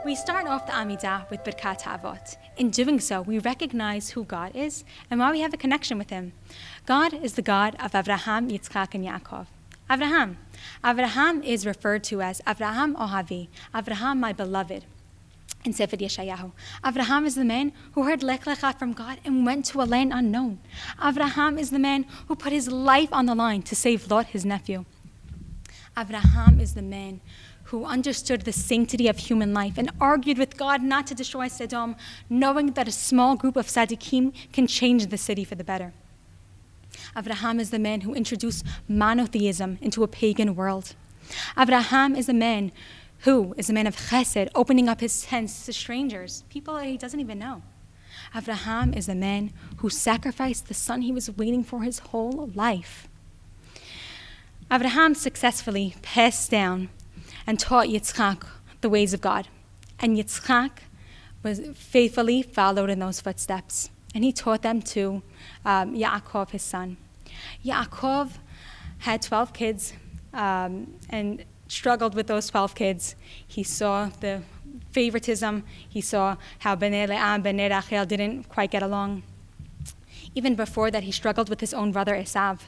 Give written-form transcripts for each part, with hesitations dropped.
We start off the Amidah with Birkat Avot. In doing so, we recognize who God is and why we have a connection with Him. God is the God of Avraham, Yitzchak, and Yaakov. Avraham is referred to as Avraham Ohavi, Avraham my beloved. In Sefer Yeshayahu, Avraham is the man who heard Lech Lecha from God and went to a land unknown. Avraham is the man who put his life on the line to save Lot, his nephew. Avraham is the man who understood the sanctity of human life and argued with God not to destroy Sodom, knowing that a small group of tzaddikim can change the city for the better. Avraham is the man who introduced monotheism into a pagan world. Avraham is the man who is a man of chesed, opening up his tents to strangers, people that he doesn't even know. Avraham is the man who sacrificed the son he was waiting for his whole life. Avraham successfully passed down and taught Yitzchak the ways of God. And Yitzchak was faithfully followed in those footsteps. And he taught them to Yaakov, his son. Yaakov had 12 kids and struggled with those 12 kids. He saw the favoritism. He saw how Bnei Le'am, Bnei Rachel didn't quite get along. Even before that, he struggled with his own brother Esav.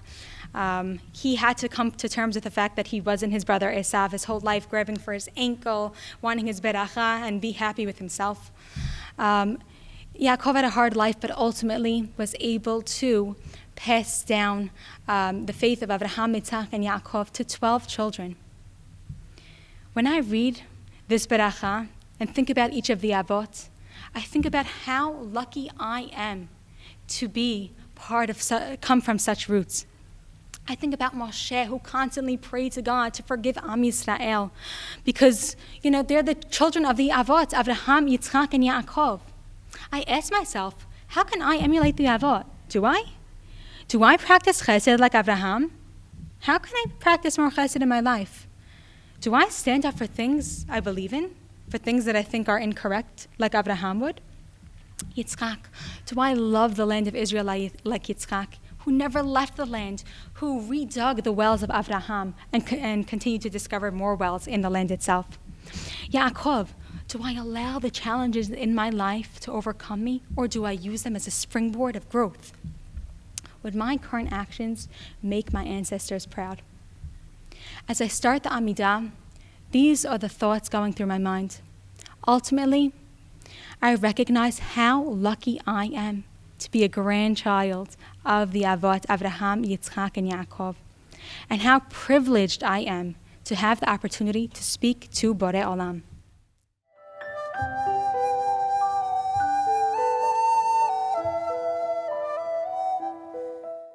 He had to come to terms with the fact that he wasn't his brother Esav his whole life, grabbing for his ankle, wanting his beracha, and be happy with himself. Yaakov had a hard life, but ultimately was able to pass down the faith of Avraham, Yitzchak, and Yaakov to 12 children. When I read this beracha and think about each of the avot, I think about how lucky I am to be come from such roots. I think about Moshe, who constantly prayed to God to forgive Am Yisrael, because, they're the children of the avot, Avraham, Yitzchak, and Yaakov. I ask myself, how can I emulate the avot? Do I? Do I practice chesed like Avraham? How can I practice more chesed in my life? Do I stand up for things I believe in, for things that I think are incorrect, like Avraham would? Yitzchak, do I love the land of Israel like Yitzchak, who never left the land, who redug the wells of Avraham and continued to discover more wells in the land itself? Yaakov, do I allow the challenges in my life to overcome me, or do I use them as a springboard of growth? Would my current actions make my ancestors proud? As I start the Amidah, these are the thoughts going through my mind. Ultimately, I recognize how lucky I am to be a grandchild of the Avot, Avraham, Yitzchak, and Yaakov, and how privileged I am to have the opportunity to speak to Borei Olam.